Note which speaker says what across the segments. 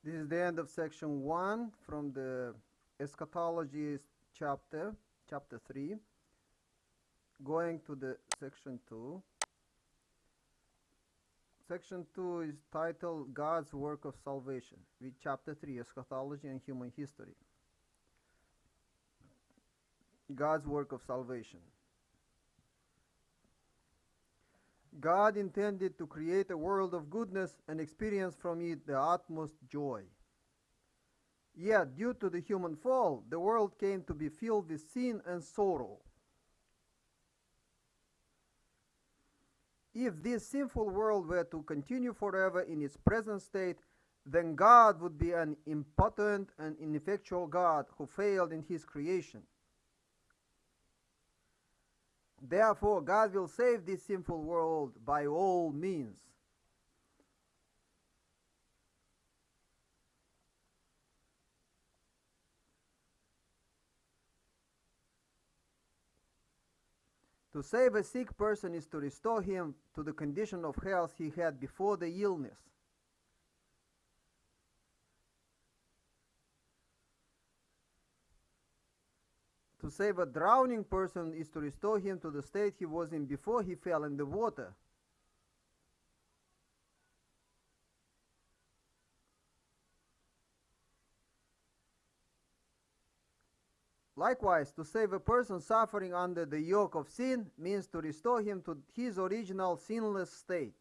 Speaker 1: This is the end of section 1 from the Eschatology chapter 3. Going to the section 2. Section 2 is titled God's Work of Salvation, with chapter 3, Eschatology and Human History. God's Work of Salvation. God intended to create a world of goodness and experience from it the utmost joy. Yet, due to the human fall, the world came to be filled with sin and sorrow. If this sinful world were to continue forever in its present state, then God would be an impotent and ineffectual God who failed in his creation. Therefore, God will save this sinful world by all means. To save a sick person is to restore him to the condition of health he had before the illness. To save a drowning person is to restore him to the state he was in before he fell in the water. Likewise, to save a person suffering under the yoke of sin means to restore him to his original sinless state.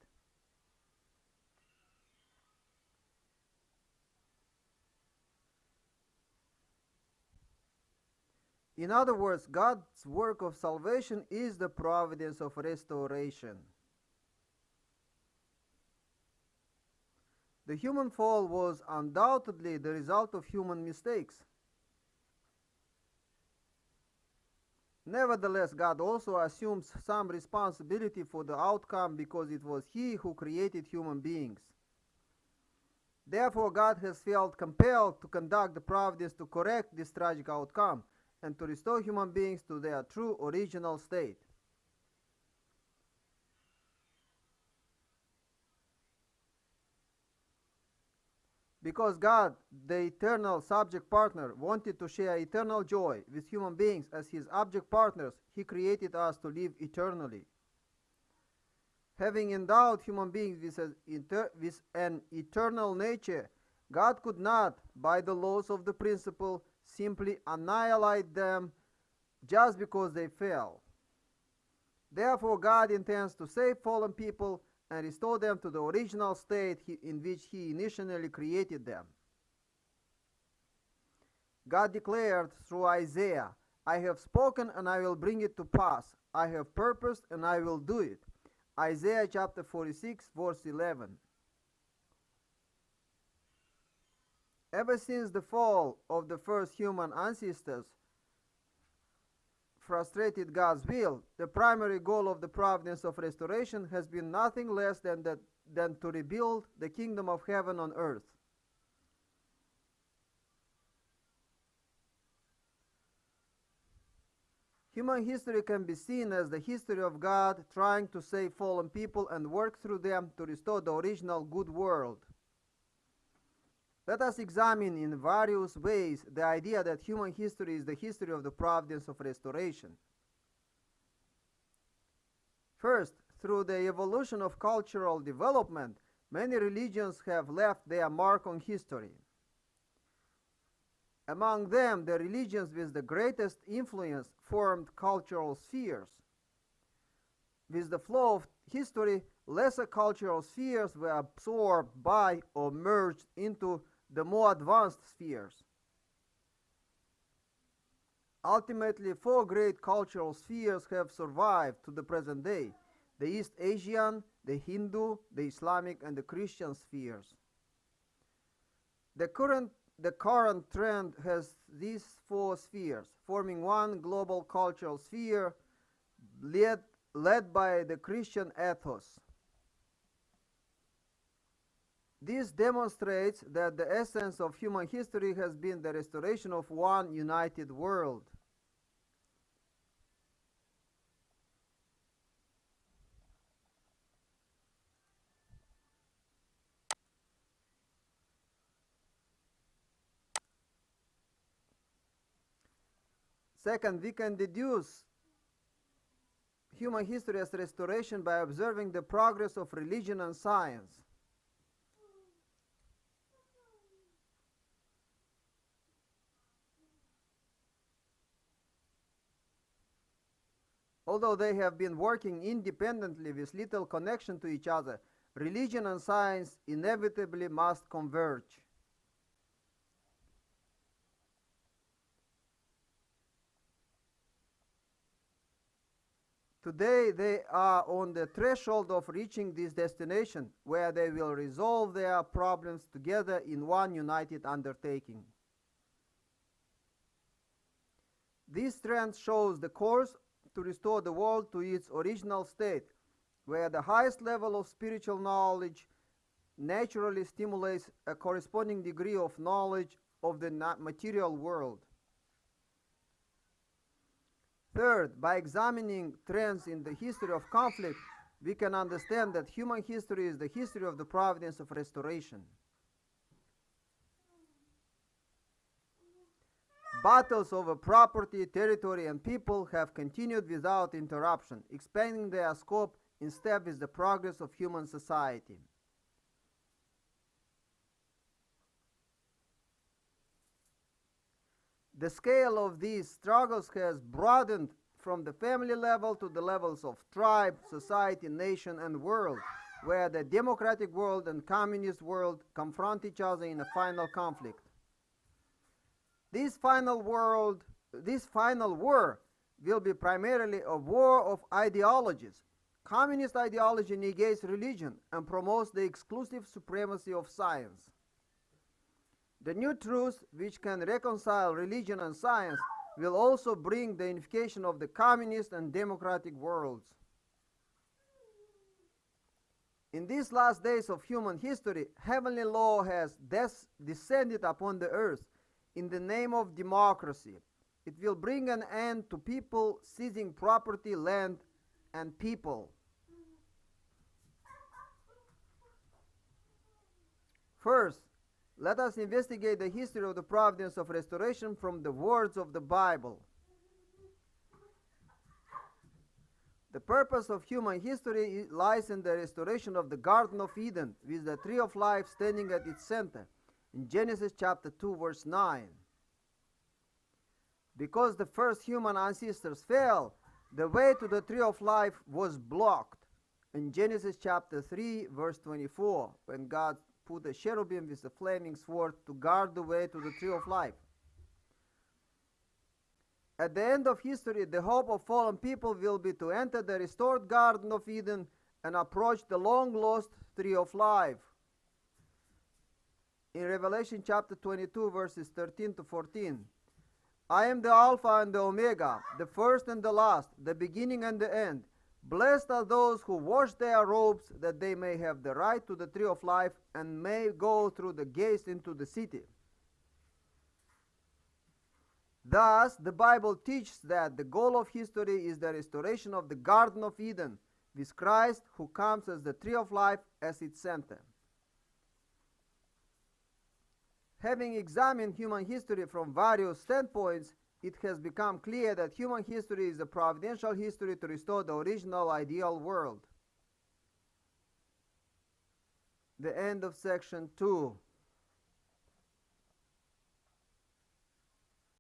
Speaker 1: In other words, God's work of salvation is the providence of restoration. The human fall was undoubtedly the result of human mistakes. Nevertheless, God also assumes some responsibility for the outcome because it was He who created human beings. Therefore, God has felt compelled to conduct the providence to correct this tragic outcome and to restore human beings to their true original state. Because God, the eternal subject partner, wanted to share eternal joy with human beings as his object partners, he created us to live eternally. Having endowed human beings with an eternal nature, God could not, by the laws of the principle, simply annihilate them just because they fell. Therefore, God intends to save fallen people and restore them to the original state in which He initially created them. God declared through Isaiah, "I have spoken and I will bring it to pass. I have purposed and I will do it." Isaiah chapter 46, verse 11. Ever since the fall of the first human ancestors frustrated God's will, the primary goal of the providence of restoration has been nothing less than to rebuild the kingdom of heaven on earth. Human history can be seen as the history of God trying to save fallen people and work through them to restore the original good world. Let us examine in various ways the idea that human history is the history of the providence of restoration. First, through the evolution of cultural development, many religions have left their mark on history. Among them, the religions with the greatest influence formed cultural spheres. With the flow of history, lesser cultural spheres were absorbed by or merged into the more advanced spheres. Ultimately, four great cultural spheres have survived to the present day: the East Asian, the Hindu, the Islamic, and the Christian spheres. The current trend has these four spheres, forming one global cultural sphere led by the Christian ethos. This demonstrates that the essence of human history has been the restoration of one united world. Second, we can deduce human history as restoration by observing the progress of religion and science. Although they have been working independently with little connection to each other, religion and science inevitably must converge. Today they are on the threshold of reaching this destination, where they will resolve their problems together in one united undertaking. This trend shows the course to restore the world to its original state, where the highest level of spiritual knowledge naturally stimulates a corresponding degree of knowledge of the material world. Third, by examining trends in the history of conflict, we can understand that human history is the history of the providence of restoration. Battles over property, territory, and people have continued without interruption, expanding their scope in step with the progress of human society. The scale of these struggles has broadened from the family level to the levels of tribe, society, nation, and world, where the democratic world and communist world confront each other in a final conflict. This final war will be primarily a war of ideologies. Communist ideology negates religion and promotes the exclusive supremacy of science. The new truth, which can reconcile religion and science, will also bring the unification of the communist and democratic worlds. In these last days of human history, heavenly law has descended upon the earth in the name of democracy. It will bring an end to people seizing property, land, and people. First, let us investigate the history of the providence of restoration from the words of the Bible. The purpose of human history lies in the restoration of the Garden of Eden, with the tree of life standing at its center, in Genesis chapter 2, verse 9. Because the first human ancestors fell, the way to the tree of life was blocked. In Genesis chapter 3, verse 24, when God put a cherubim with a flaming sword to guard the way to the tree of life. At the end of history, the hope of fallen people will be to enter the restored Garden of Eden and approach the long-lost tree of life. In Revelation chapter 22, verses 13 to 14, I am the Alpha and the Omega, the first and the last, the beginning and the end. Blessed are those who wash their robes, that they may have the right to the tree of life and may go through the gates into the city. Thus, the Bible teaches that the goal of history is the restoration of the Garden of Eden, with Christ, who comes as the tree of life, as its center. Having examined human history from various standpoints, it has become clear that human history is a providential history to restore the original ideal world. The end of section 2.